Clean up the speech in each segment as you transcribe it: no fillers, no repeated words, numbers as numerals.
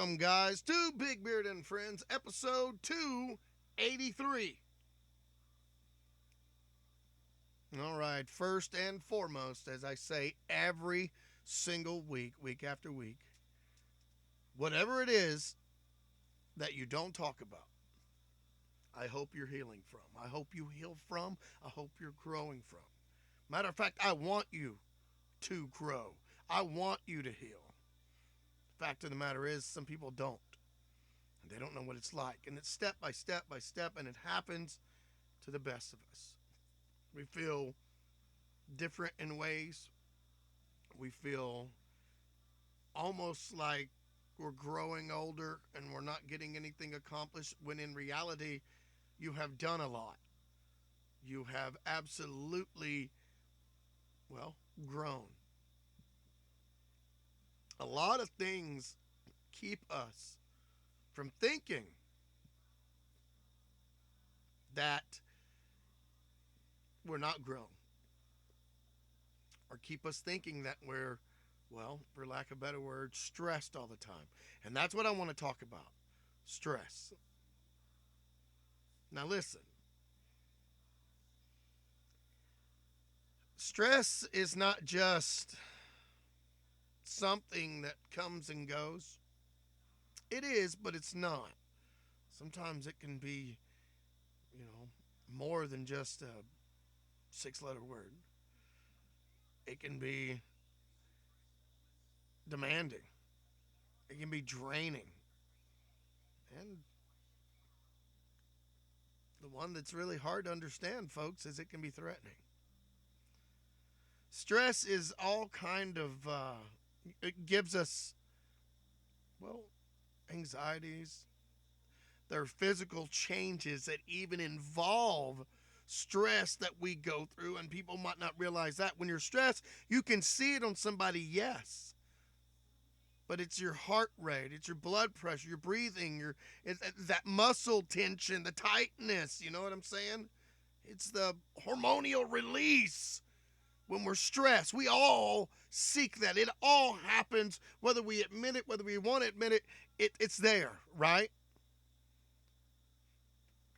Welcome, guys, to Big Beard and Friends, episode 283. All right, first and foremost, as I say every single week, week after week, whatever it is that you don't talk about, I hope you're healing from. I hope you heal from. I hope you're growing from. Matter of fact, I want you to grow. I want you to heal. Fact of the matter is, some people don't. And they don't know what it's like. And it's step by step by step, and it happens to the best of us. We feel different in ways. We feel almost like we're growing older and we're not getting anything accomplished, when in reality, you have done a lot. You have absolutely, grown. A lot of things keep us from thinking that we're not grown, or keep us thinking that we're, for lack of a better word, stressed all the time. And that's what I want to talk about: stress. Now, listen, stress is not just something that comes and goes. It is, but it's not. Sometimes it can be, more than just a 6-letter word. It can be demanding. It can be draining. And the one that's really hard to understand, folks, is it can be threatening. Stress is all kind of, it gives us, anxieties. There are physical changes that even involve stress that we go through, and people might not realize that. When you're stressed, you can see it on somebody, yes. But it's your heart rate, it's your blood pressure, your breathing, it's that muscle tension, the tightness, you know what I'm saying? It's the hormonal release when we're stressed. We all seek that. It all happens, whether we admit it, whether we want to admit it, it's there, right?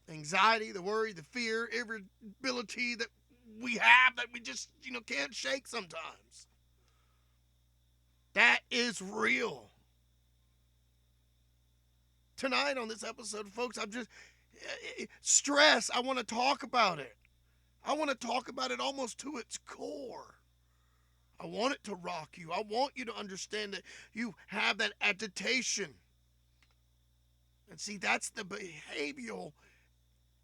Anxiety, the worry, the fear, irritability that we have that we just, can't shake sometimes. That is real. Tonight on this episode, folks, stress. I want to talk about it. I want to talk about it almost to its core. I want it to rock you. I want you to understand that you have that agitation. And see, that's the behavioral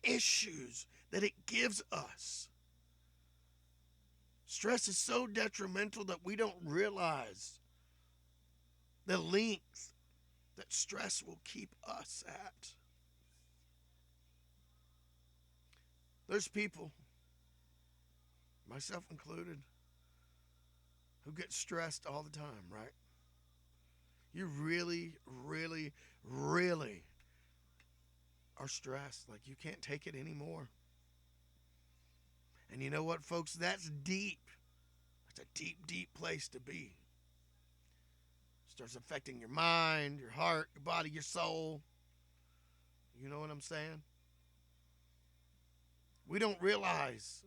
issues that it gives us. Stress is so detrimental that we don't realize the length that stress will keep us at. There's people, myself included, who get stressed all the time, right? You really, really, really are stressed. Like you can't take it anymore. And you know what, folks? That's deep. That's a deep, deep place to be. It starts affecting your mind, your heart, your body, your soul. You know what I'm saying? We don't realize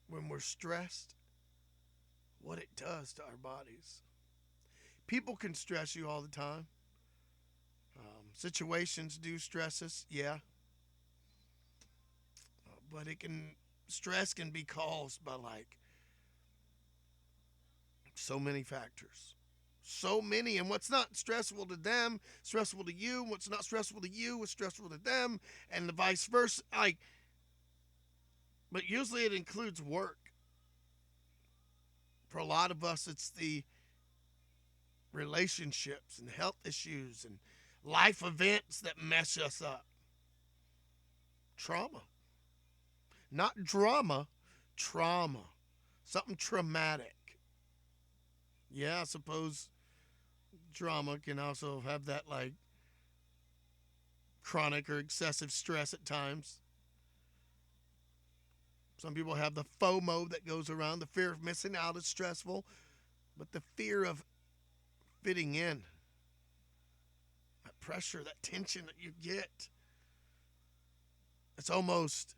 when we're stressed what it does to our bodies. People can stress you all the time. Situations do stress us, yeah. But stress can be caused by so many factors. So many. And what's not stressful to them, stressful to you. What's not stressful to you is stressful to them. And the vice versa. But usually it includes work. For a lot of us, it's the relationships and health issues and life events that mess us up. Trauma. Not drama, trauma. Something traumatic. Yeah, I suppose drama can also have that chronic or excessive stress at times. Some people have the FOMO that goes around. The fear of missing out is stressful. But the fear of fitting in, that pressure, that tension that you get. It's almost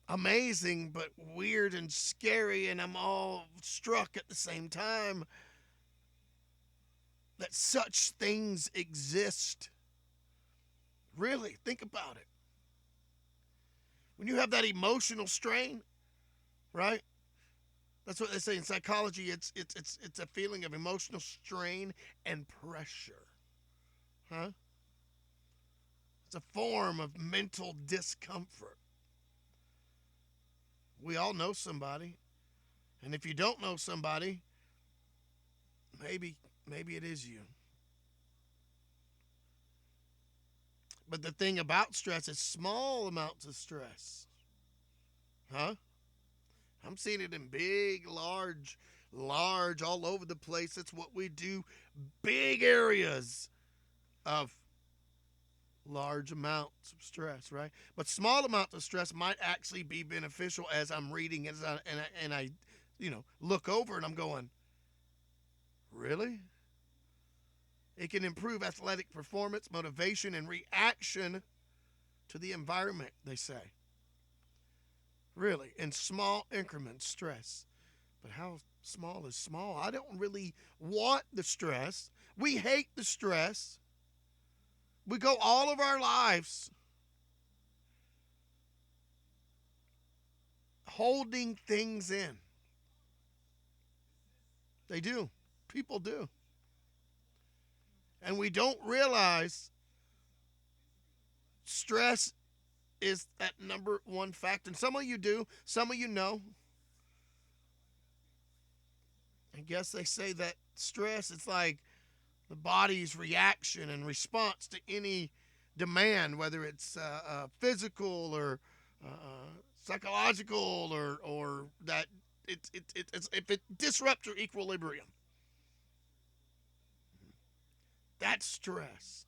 amazing, but weird and scary, and I'm all struck at the same time that such things exist. Really, think about it. When you have that emotional strain, right? That's what they say in psychology. It's a feeling of emotional strain and pressure. Huh? It's a form of mental discomfort. We all know somebody. And if you don't know somebody, maybe it is you. But the thing about stress is small amounts of stress. Huh? I'm seeing it in big, large, all over the place. That's what we do. Big areas of large amounts of stress, right? But small amounts of stress might actually be beneficial as I'm reading and I look over and I'm going, really? It can improve athletic performance, motivation, and reaction to the environment, they say. Really, in small increments, stress. But how small is small? I don't really want the stress. We hate the stress. We go all of our lives holding things in. They do. People do. And we don't realize stress is that number one factor. And some of you do. Some of you know. I guess they say that stress is like the body's reaction and response to any demand, whether it's physical or psychological or that it's if it disrupts your equilibrium. That's stress.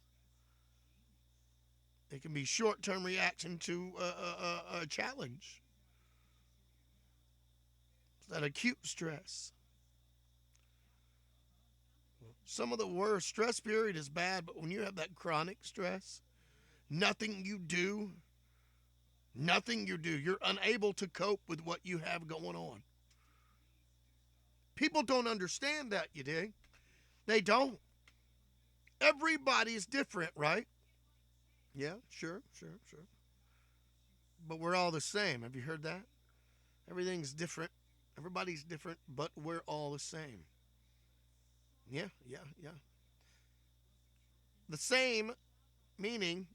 It can be short-term reaction to a challenge. It's that acute stress. Some of the worst stress period is bad, but when you have that chronic stress, nothing you do, you're unable to cope with what you have going on. People don't understand that, you dig? They don't. Everybody's different, right? Yeah, sure. But we're all the same. Have you heard that? Everything's different. Everybody's different, but we're all the same. Yeah. The same meaning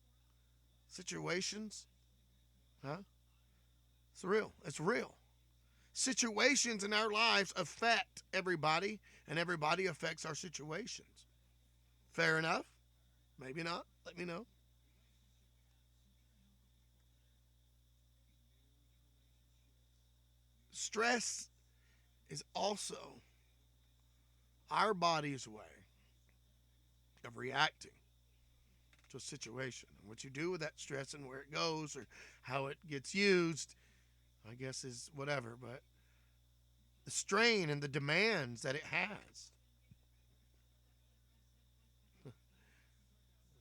situations, huh? It's real. It's real. Situations in our lives affect everybody, and everybody affects our situations. Fair enough? Maybe not. Let me know. Stress is also our body's way of reacting to a situation. And what you do with that stress and where it goes or how it gets used, I guess, is whatever. But the strain and the demands that it has,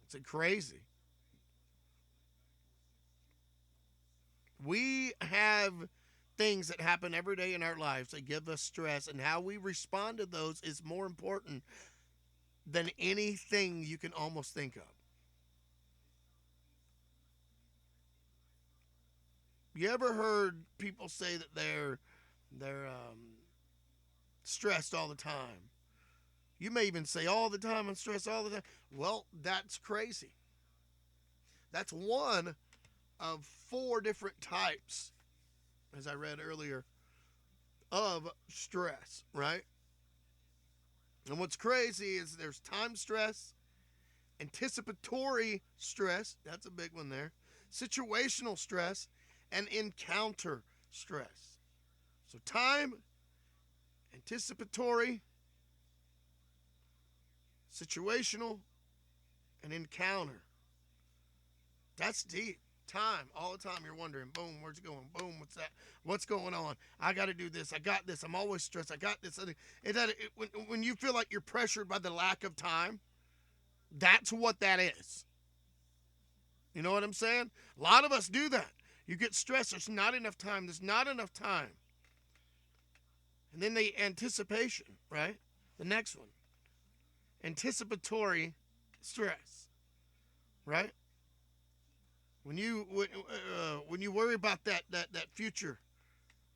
it's crazy. We have things that happen every day in our lives that give us stress, and how we respond to those is more important than anything you can almost think of. You ever heard people say that they're stressed all the time? You may even say all the time, I'm stressed all the time. Well, that's crazy. That's one of four different types, as I read earlier, of stress, right? And what's crazy is there's time stress, anticipatory stress, that's a big one there, situational stress, and encounter stress. So time, anticipatory, situational, and encounter. That's deep. Time, all the time, you're wondering, boom, where's it going? Boom, what's that? What's going on? I got to do this. I got this. I'm always stressed. I got this. When you feel like you're pressured by the lack of time, that's what that is. You know what I'm saying? A lot of us do that. You get stressed. There's not enough time. There's not enough time. And then the anticipation, right? The next one. Anticipatory stress, right? When you worry about that future,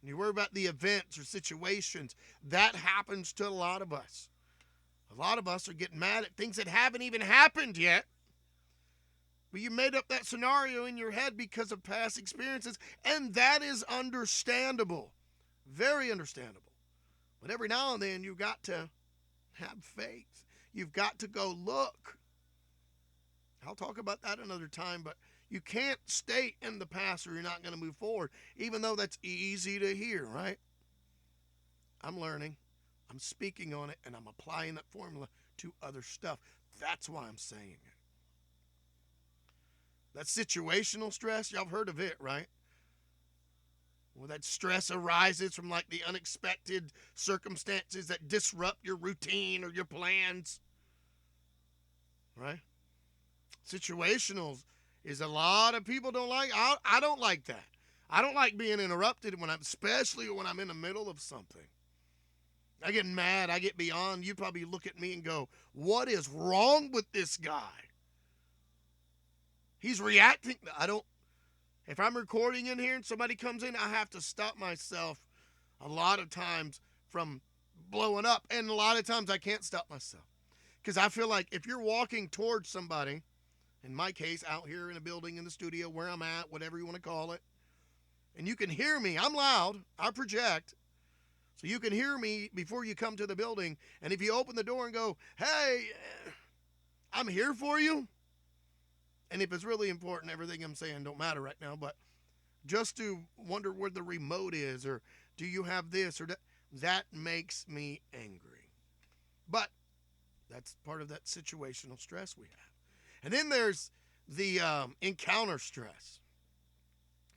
when you worry about the events or situations, that happens to a lot of us. A lot of us are getting mad at things that haven't even happened yet. But you made up that scenario in your head because of past experiences, and that is understandable. Very understandable. But every now and then you've got to have faith. You've got to go look. I'll talk about that another time, but you can't stay in the past or you're not going to move forward, even though that's easy to hear, right? I'm learning, I'm speaking on it, and I'm applying that formula to other stuff. That's why I'm saying it. That situational stress, y'all have heard of it, right? Well, that stress arises from like the unexpected circumstances that disrupt your routine or your plans, right? Situational is a lot of people don't like. I don't like that. I don't like being interrupted especially when I'm in the middle of something. I get mad. I get beyond. You probably look at me and go, what is wrong with this guy? He's reacting. If I'm recording in here and somebody comes in, I have to stop myself a lot of times from blowing up. And a lot of times I can't stop myself. Because I feel like if you're walking towards somebody, in my case, out here in a building, in the studio, where I'm at, whatever you want to call it, and you can hear me, I'm loud, I project, so you can hear me before you come to the building. And if you open the door and go, hey, I'm here for you, and if it's really important, everything I'm saying don't matter right now, but just to wonder where the remote is, or do you have this, or that makes me angry. But that's part of that situational stress we have. And then there's the encounter stress.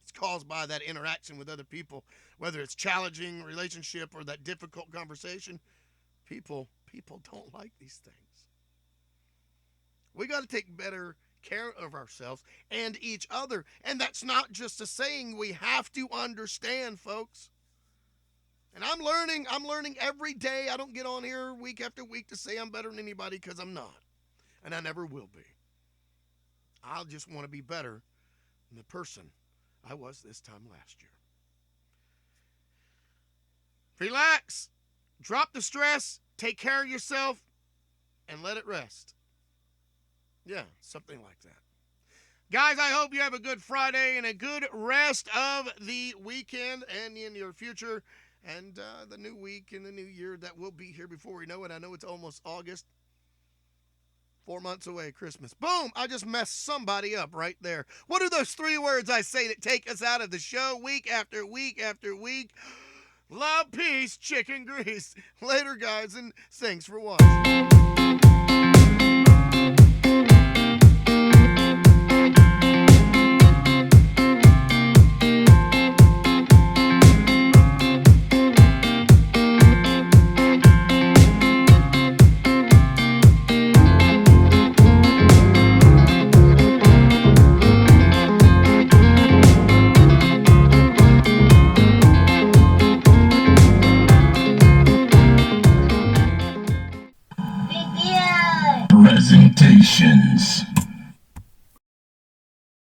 It's caused by that interaction with other people, whether it's challenging relationship or that difficult conversation. People don't like these things. We got to take better care of ourselves and each other. And that's not just a saying. We have to understand, folks. And I'm learning every day. I don't get on here week after week to say I'm better than anybody, because I'm not. And I never will be. I just want to be better than the person I was this time last year. Relax. Drop the stress. Take care of yourself. And let it rest. Yeah, something like that. Guys, I hope you have a good Friday and a good rest of the weekend and in your future. And the new week and the new year that will be here before we know it. I know it's almost August. 4 months away, Christmas. Boom! I just messed somebody up right there. What are those 3 words I say that take us out of the show week after week after week? Love, peace, chicken grease. Later, guys, and thanks for watching.